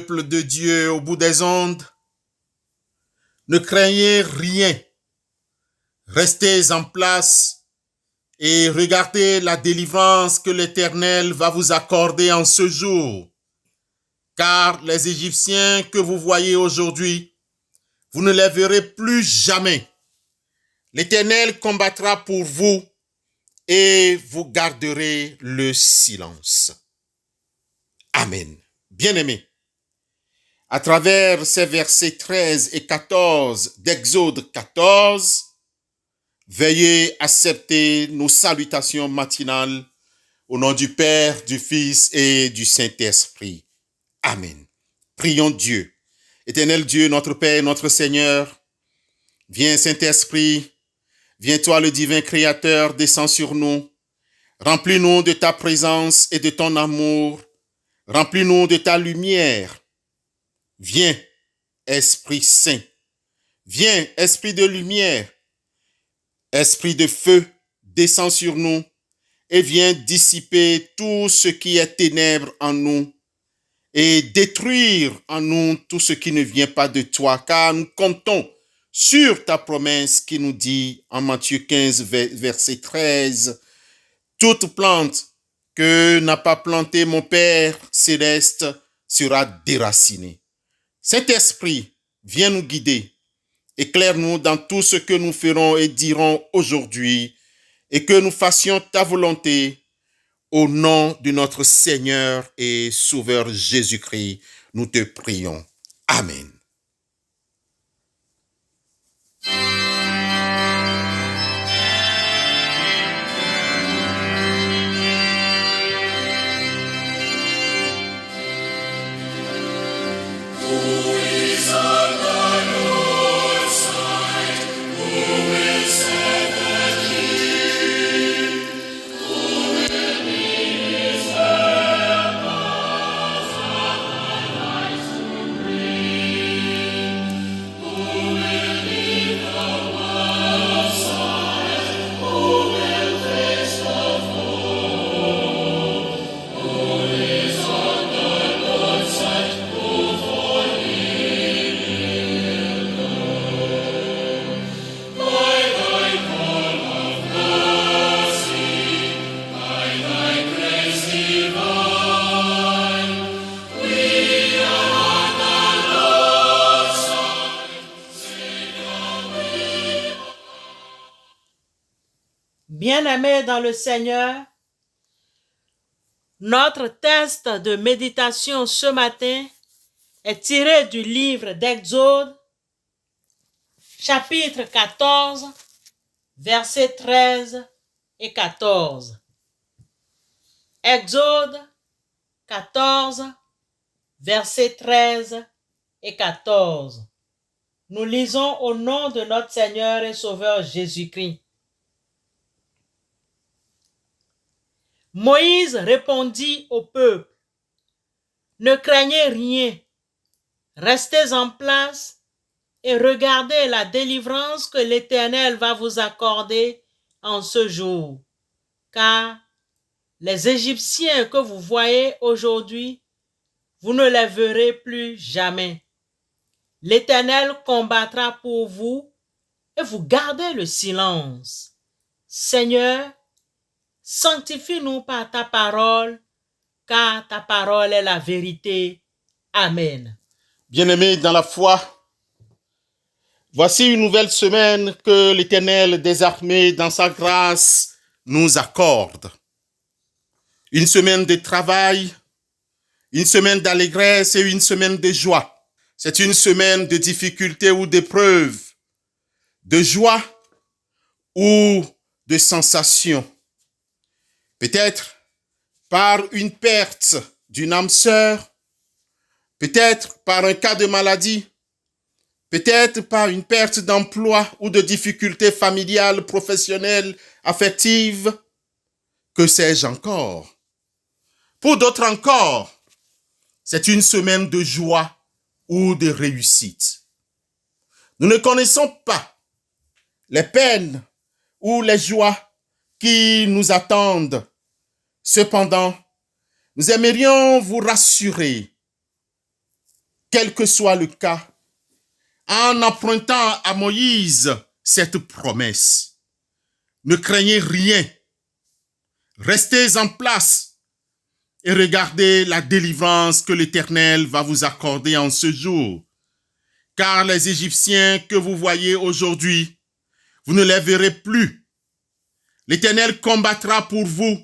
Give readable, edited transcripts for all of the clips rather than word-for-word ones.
peuple de Dieu au bout des ondes, ne craignez rien. Restez en place et regardez la délivrance que l'Éternel va vous accorder en ce jour. Car les Égyptiens que vous voyez aujourd'hui, vous ne les verrez plus jamais. L'Éternel combattra pour vous et vous garderez le silence. Amen. Bien-aimés, à travers ces versets 13 et 14 d'Exode 14, veuillez accepter nos salutations matinales au nom du Père, du Fils et du Saint-Esprit. Amen. Prions Dieu. Éternel Dieu, notre Père, notre Seigneur, viens Saint-Esprit, viens toi le divin Créateur, descends sur nous. Remplis-nous de ta présence et de ton amour. Remplis-nous de ta lumière. Viens, Esprit Saint. Viens, Esprit de lumière. Esprit de feu, descends sur nous et viens dissiper tout ce qui est ténèbres en nous et détruire en nous tout ce qui ne vient pas de toi, car nous comptons sur ta promesse qui nous dit en Matthieu 15, verset 13, « Toute plante que n'a pas plantée mon Père céleste sera déracinée. » Cet esprit, viens nous guider. Éclaire-nous dans tout ce que nous ferons et dirons aujourd'hui et que nous fassions ta volonté au nom de notre Seigneur et Sauveur Jésus-Christ. Nous te prions. Amen. Bien-aimés dans le Seigneur, notre texte de méditation ce matin est tiré du livre d'Exode, chapitre 14, versets 13 et 14. Exode 14, versets 13 et 14. Nous lisons au nom de notre Seigneur et Sauveur Jésus-Christ. Moïse répondit au peuple, « Ne craignez rien, restez en place et regardez la délivrance que l'Éternel va vous accorder en ce jour, car les Égyptiens que vous voyez aujourd'hui, vous ne les verrez plus jamais. L'Éternel combattra pour vous et vous gardez le silence. Seigneur, sanctifie-nous par ta parole, car ta parole est la vérité. Amen. Bien-aimés dans la foi, voici une nouvelle semaine que l'Éternel des armées, dans sa grâce, nous accorde. Une semaine de travail, une semaine d'allégresse et une semaine de joie. C'est une semaine de difficultés ou d'épreuves, de joie ou de sensations. Peut-être par une perte d'une âme sœur, peut-être par un cas de maladie, peut-être par une perte d'emploi ou de difficultés familiales, professionnelles, affectives, que sais-je encore. Pour d'autres encore, c'est une semaine de joie ou de réussite. Nous ne connaissons pas les peines ou les joies qui nous attendent. Cependant, nous aimerions vous rassurer quel que soit le cas, en empruntant à Moïse cette promesse. Ne craignez rien. Restez en place et regardez la délivrance que l'Éternel va vous accorder en ce jour. Car les Égyptiens que vous voyez aujourd'hui, vous ne les verrez plus. L'Éternel combattra pour vous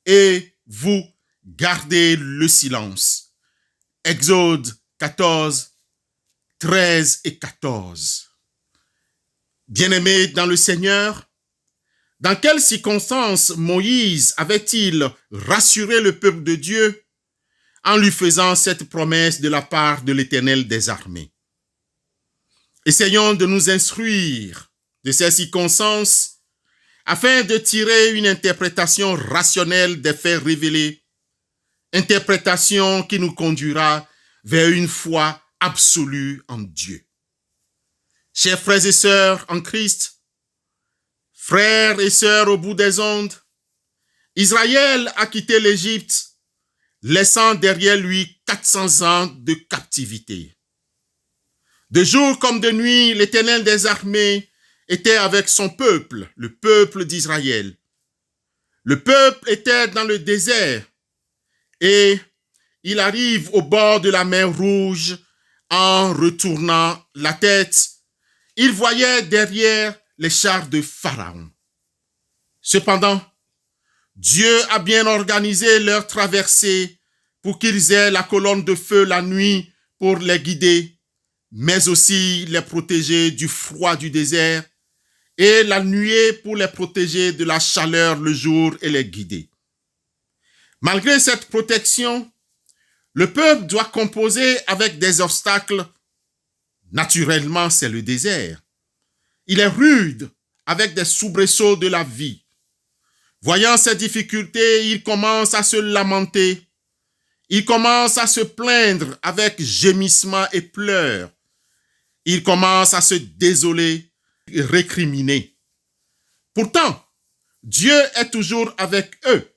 et vous gardez le silence. Exode 14, 13 et 14. Bien-aimés dans le Seigneur, dans quelles circonstances Moïse avait-il rassuré le peuple de Dieu en lui faisant cette promesse de la part de l'Éternel des armées? Essayons de nous instruire de ces circonstances afin de tirer une interprétation rationnelle des faits révélés, interprétation qui nous conduira vers une foi absolue en Dieu. Chers frères et sœurs en Christ, frères et sœurs au bout des ondes, Israël a quitté l'Égypte, laissant derrière lui 400 ans de captivité. De jour comme de nuit, l'Éternel des armées était avec son peuple, le peuple d'Israël. Le peuple était dans le désert et il arrive au bord de la mer Rouge en retournant la tête. Il voyait derrière les chars de Pharaon. Cependant, Dieu a bien organisé leur traversée pour qu'ils aient la colonne de feu la nuit pour les guider, mais aussi les protéger du froid du désert et la nuée pour les protéger de la chaleur le jour et les guider. Malgré cette protection, le peuple doit composer avec des obstacles. Naturellement, c'est le désert. Il est rude avec des soubresauts de la vie. Voyant ces difficultés, il commence à se lamenter. Il commence à se plaindre avec gémissements et pleurs. Il commence à se désoler et récriminer. Pourtant, Dieu est toujours avec eux.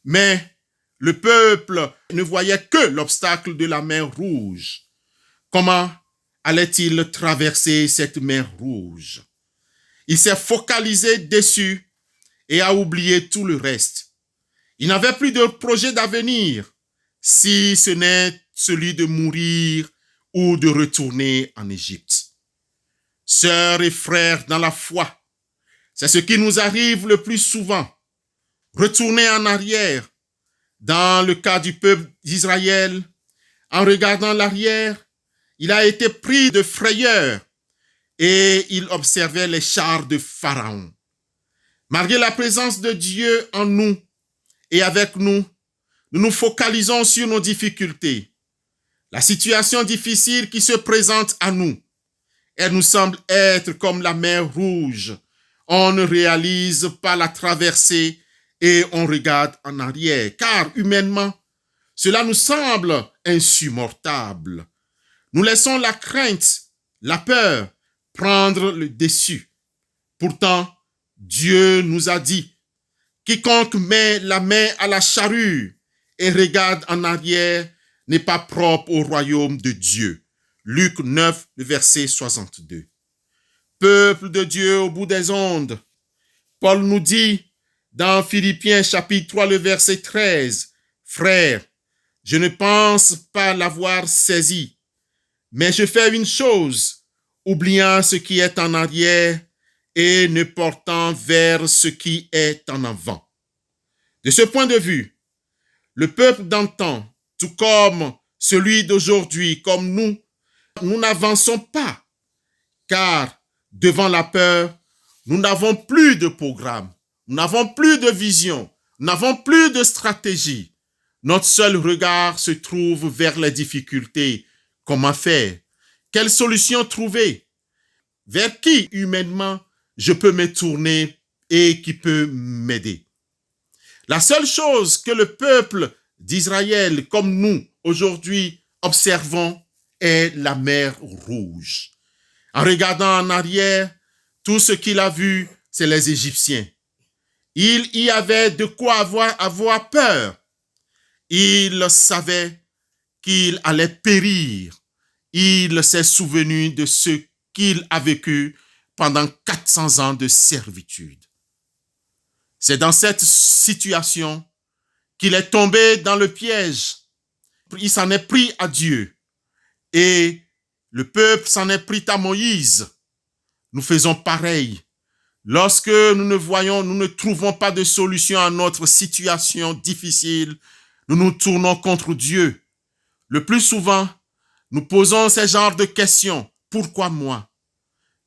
Mais le peuple ne voyait que l'obstacle de la mer Rouge. Comment allait-il traverser cette mer Rouge? Il s'est focalisé dessus et a oublié tout le reste. Il n'avait plus de projet d'avenir, si ce n'est celui de mourir ou de retourner en Égypte. Sœurs et frères dans la foi, c'est ce qui nous arrive le plus souvent. Retourner en arrière. Dans le cas du peuple d'Israël, en regardant l'arrière, il a été pris de frayeur et il observait les chars de Pharaon. Malgré la présence de Dieu en nous et avec nous, nous nous focalisons sur nos difficultés. La situation difficile qui se présente à nous, elle nous semble être comme la mer Rouge. On ne réalise pas la traversée et on regarde en arrière, car humainement, cela nous semble insurmontable. Nous laissons la crainte, la peur prendre le dessus. Pourtant, Dieu nous a dit, quiconque met la main à la charrue et regarde en arrière n'est pas propre au royaume de Dieu. Luc 9, le verset 62. Peuple de Dieu au bout des ondes, Paul nous dit dans Philippiens chapitre 3, le verset 13, « Frères, je ne pense pas l'avoir saisi, mais je fais une chose, oubliant ce qui est en arrière et ne portant vers ce qui est en avant. » De ce point de vue, le peuple d'antan, tout comme celui d'aujourd'hui, comme nous n'avançons pas, car devant la peur, nous n'avons plus de programme, nous n'avons plus de vision, nous n'avons plus de stratégie. Notre seul regard se trouve vers les difficultés. Comment faire? Quelle solution trouver? Vers qui humainement je peux me tourner et qui peut m'aider? La seule chose que le peuple d'Israël, comme nous, aujourd'hui, observons est la mer Rouge. En regardant en arrière, tout ce qu'il a vu, c'est les Égyptiens. Il y avait de quoi avoir peur. Il savait qu'il allait périr, il s'est souvenu de ce qu'il a vécu pendant 400 ans de servitude. C'est dans cette situation qu'il est tombé dans le piège. Il s'en est pris à Dieu et le peuple s'en est pris à Moïse. Nous faisons pareil. Lorsque nous ne trouvons pas de solution à notre situation difficile, nous nous tournons contre Dieu. Le plus souvent, nous posons ce genre de questions. Pourquoi moi?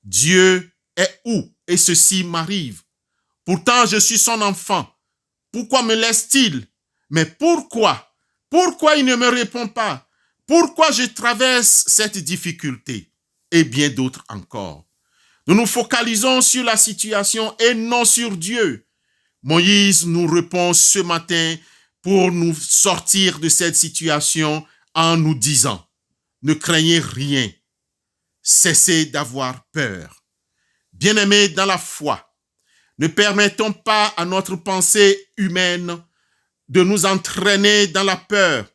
Dieu est où? Et ceci m'arrive. Pourtant, je suis son enfant. Pourquoi me laisse-t-il? Mais pourquoi? Pourquoi il ne me répond pas? Pourquoi je traverse cette difficulté? Et bien d'autres encore. Nous nous focalisons sur la situation et non sur Dieu. Moïse nous répond ce matin pour nous sortir de cette situation en nous disant, ne craignez rien, cessez d'avoir peur. Bien-aimés dans la foi, ne permettons pas à notre pensée humaine de nous entraîner dans la peur,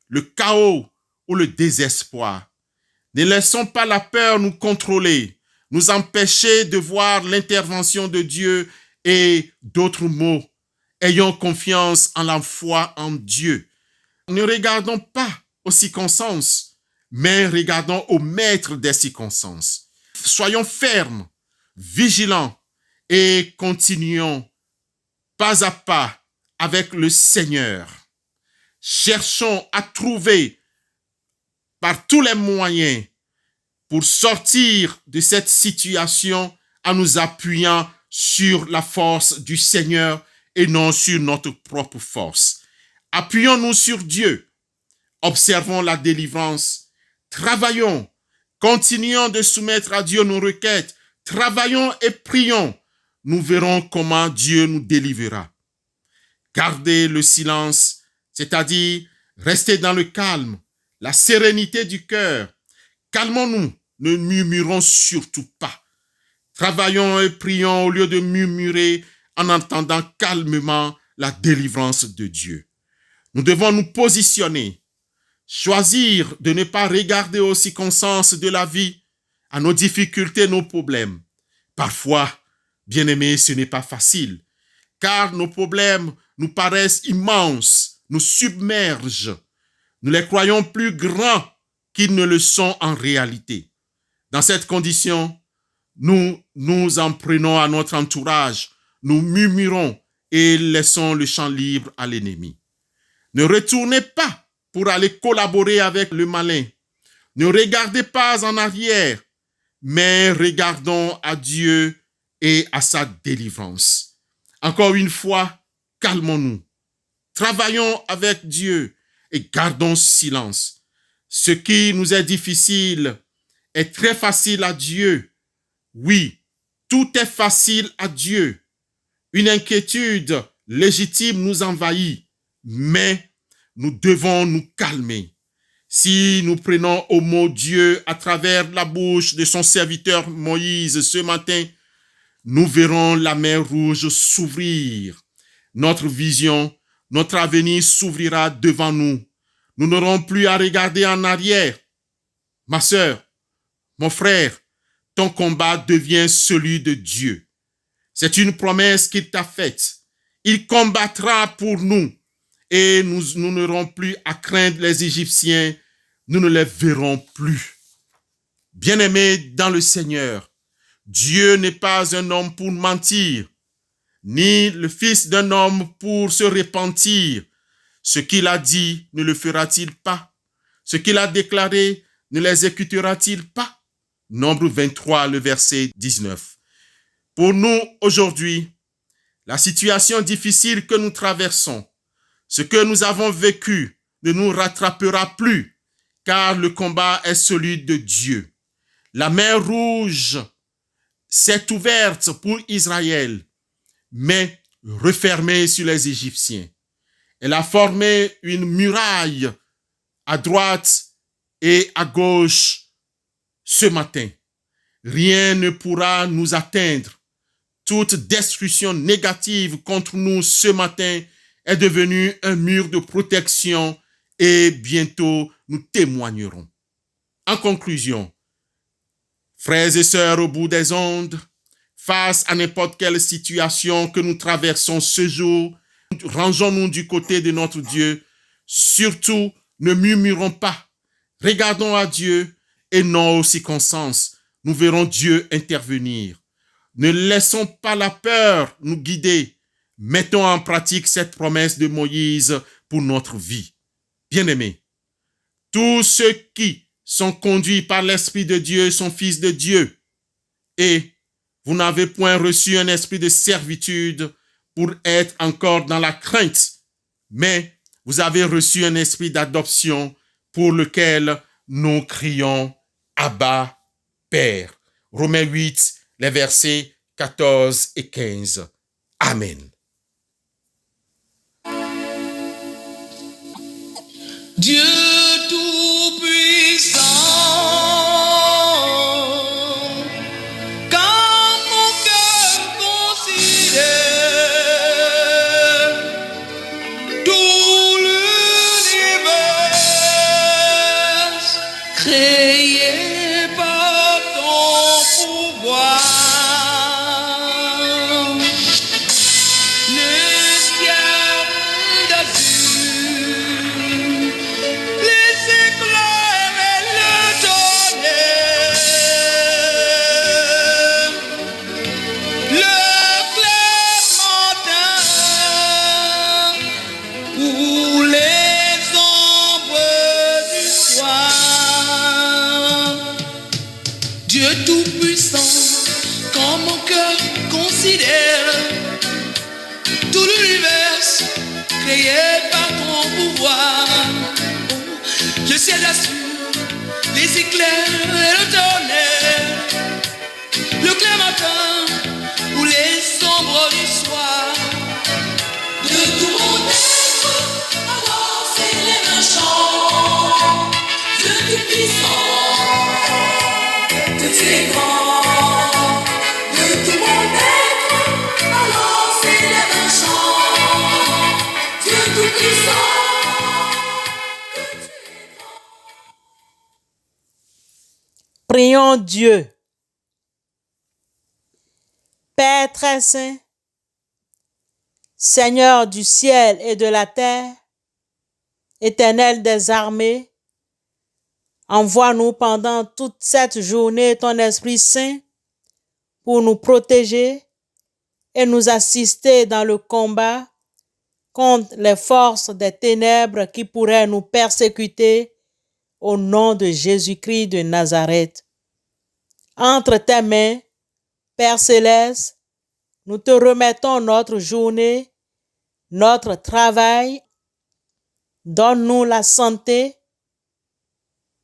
le chaos ou le désespoir. Ne laissons pas la peur nous contrôler, nous empêcher de voir l'intervention de Dieu et d'autres mots. Ayons confiance en la foi en Dieu. Ne regardons pas aux circonstances, mais regardons au maître des circonstances. Soyons fermes, vigilants et continuons pas à pas avec le Seigneur. Cherchons à trouver par tous les moyens pour sortir de cette situation en nous appuyant sur la force du Seigneur et non sur notre propre force. Appuyons-nous sur Dieu. Observons la délivrance. Travaillons. Continuons de soumettre à Dieu nos requêtes. Travaillons et prions. Nous verrons comment Dieu nous délivrera. Gardez le silence, c'est-à-dire restez dans le calme, la sérénité du cœur. Calmons-nous, ne murmurons surtout pas. Travaillons et prions au lieu de murmurer en entendant calmement la délivrance de Dieu. Nous devons nous positionner, choisir de ne pas regarder aux circonstances de la vie, à nos difficultés, nos problèmes. Parfois, bien-aimés, ce n'est pas facile, car nos problèmes nous paraissent immenses, nous submergent. Nous les croyons plus grands qu'ils ne le sont en réalité. Dans cette condition, nous nous en prenons à notre entourage, nous murmurons et laissons le champ libre à l'ennemi. Ne retournez pas pour aller collaborer avec le malin. Ne regardez pas en arrière, mais regardons à Dieu et à sa délivrance. Encore une fois, calmons-nous. Travaillons avec Dieu et gardons silence. Ce qui nous est difficile est très facile à Dieu. Oui, tout est facile à Dieu. Une inquiétude légitime nous envahit, mais nous devons nous calmer. Si nous prenons au mot Dieu à travers la bouche de son serviteur Moïse ce matin, nous verrons la mer Rouge s'ouvrir. Notre vision, notre avenir s'ouvrira devant nous. Nous n'aurons plus à regarder en arrière. Ma sœur, mon frère, ton combat devient celui de Dieu. C'est une promesse qu'il t'a faite. Il combattra pour nous et nous n'aurons plus à craindre les Égyptiens. Nous ne les verrons plus. Bien-aimés dans le Seigneur, Dieu n'est pas un homme pour mentir, ni le fils d'un homme pour se repentir. Ce qu'il a dit, ne le fera-t-il pas? Ce qu'il a déclaré, ne l'exécutera-t-il pas? Nombre 23, le verset 19. Pour nous, aujourd'hui, la situation difficile que nous traversons, ce que nous avons vécu, ne nous rattrapera plus, car le combat est celui de Dieu. La mer Rouge s'est ouverte pour Israël, mais refermée sur les Égyptiens. Elle a formé une muraille à droite et à gauche ce matin. Rien ne pourra nous atteindre. Toute destruction négative contre nous ce matin est devenue un mur de protection et bientôt nous témoignerons. En conclusion, frères et sœurs au bout des ondes, face à n'importe quelle situation que nous traversons ce jour, rangeons-nous du côté de notre Dieu. Surtout, ne murmurons pas. Regardons à Dieu et non aux circonstances. Nous verrons Dieu intervenir. Ne laissons pas la peur nous guider. Mettons en pratique cette promesse de Moïse pour notre vie. Bien-aimés, tous ceux qui sont conduits par l'Esprit de Dieu sont fils de Dieu. Et vous n'avez point reçu un esprit de servitude pour être encore dans la crainte, mais vous avez reçu un esprit d'adoption pour lequel nous crions Abba, Père. Romains 8, les versets 14 et 15. Amen. Dieu Tout-Puissant, quand mon cœur considère tout l'univers créé par ton pouvoir, le ciel d'azur, les éclairs et le tonnerre, le clair matin ou les ombres du soir. Dieu Tout-Puissant, quand mon cœur considère tout l'univers créé par ton pouvoir, le ciel assure, les éclairs et le tonnerre, le clair matin ou les ombres du soir. De tout mon être, alors s'élève un chant. Dieu Tout-Puissant, tout est grand. De tout mon être, alors s'élève un chant. Dieu Tout-Puissant. Prions Dieu. Père très saint, Seigneur du ciel et de la terre, Éternel des armées, envoie-nous pendant toute cette journée ton Esprit Saint pour nous protéger et nous assister dans le combat contre les forces des ténèbres qui pourraient nous persécuter au nom de Jésus-Christ de Nazareth. Entre tes mains, Père Céleste, nous te remettons notre journée, notre travail. Donne-nous la santé,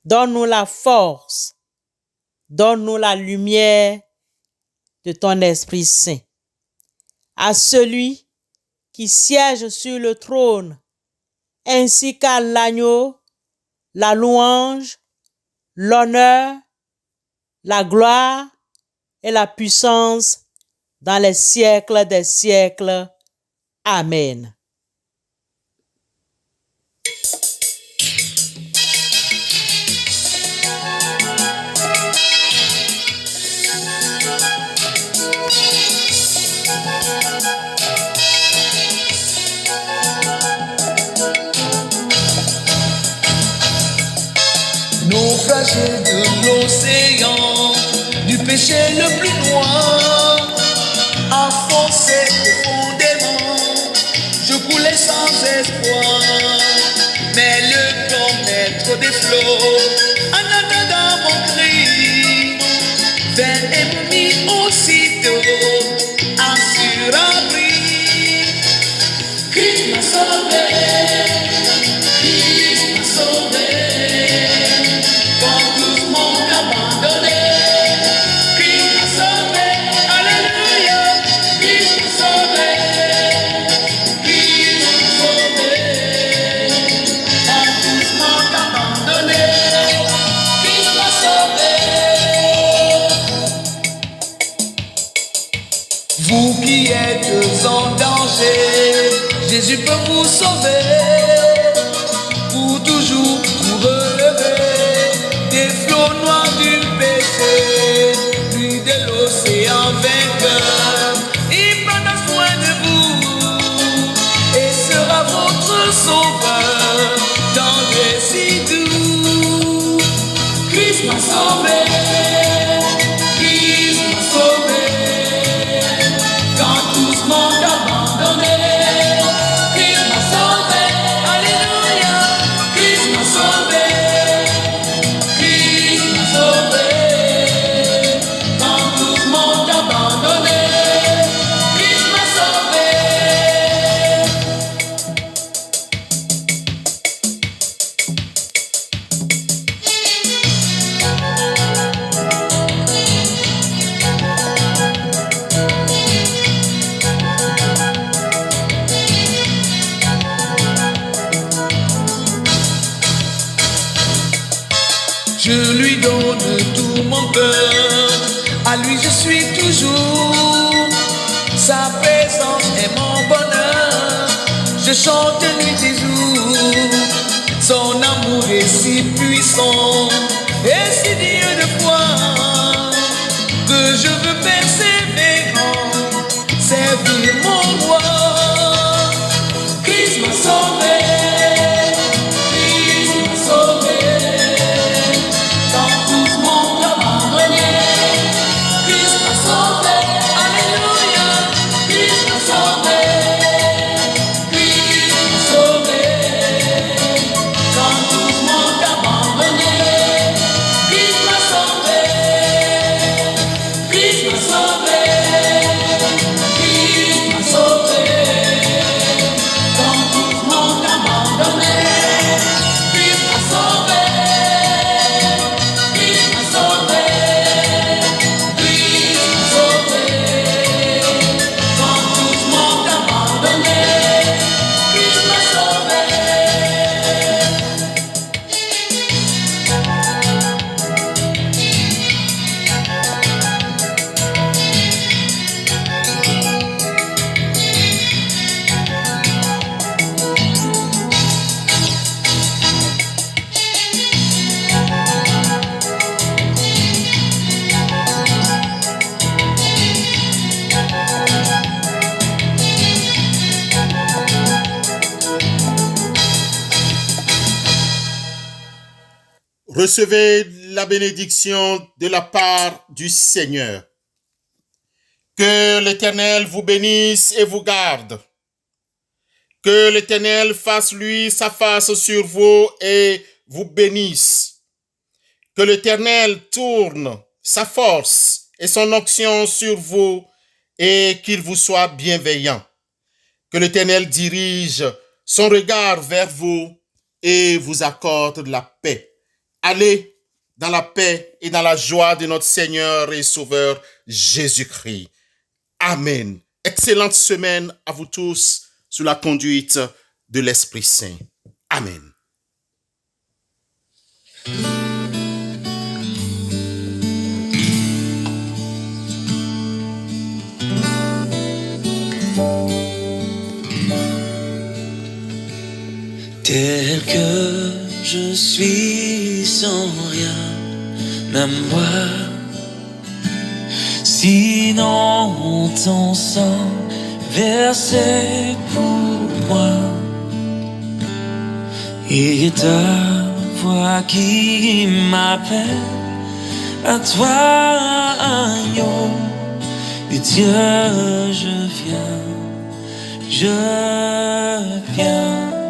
donne-nous la force, donne-nous la lumière de ton Esprit Saint. À celui qui siège sur le trône, ainsi qu'à l'agneau, la louange, l'honneur, la gloire et la puissance dans les siècles des siècles. Amen. Naufragé de l'océan, du péché le plus noir, enfoncé profondément, je coulais sans espoir. Mais le grand maître des flots, en entendant mon cri, vint et me mit aussitôt en surabri. Christ m'a sauvé, Christ m'a sauvé. Vous qui êtes en danger, Jésus peut vous sauver. Pour tout sauvé. Christ m'a sauvé. Quand tous m'ont abandonné, Christ m'a sauvé. Alléluia. Christ m'a sauvé. Christ m'a sauvé. Quand tous m'ont abandonné, Christ m'a sauvé. Je lui donne tout mon cœur, à lui je suis toujours. Sa présence est mon bonheur, je chante nuit et jour. Son amour est si puissant et si digne de foi que je veux persévérant servir mon roi. Christ m'a sauvé. Christ m'a sauvé. Quand tous m'ont abandonné, Christ m'a sauvé. Alléluia. Christ m'a sauvé. Christ m'a sauvé. Quand tous m'ont abandonné, Christ m'a sauvé. Christ m'a sauvé. Christ m'a sauvé. Quand tous m'ont abandonné, Christ m'a sauvé. Christ m'a sauvé. Christ m'a sauvé. Quand tous m'ont abandonné, Christ m'a sauvé. Recevez la bénédiction de la part du Seigneur. Que l'Éternel vous bénisse et vous garde. Que l'Éternel fasse lui sa face sur vous et vous bénisse. Que l'Éternel tourne sa force et son onction sur vous et qu'il vous soit bienveillant. Que l'Éternel dirige son regard vers vous et vous accorde la paix. Allez dans la paix et dans la joie de notre Seigneur et Sauveur Jésus-Christ. Amen. Excellente semaine à vous tous sous la conduite de l'Esprit Saint. Amen. Tel que je suis sans rien à moi, sinon ton sang versé pour moi, et ta voix qui m'appelle à toi, agneau de Dieu, je viens,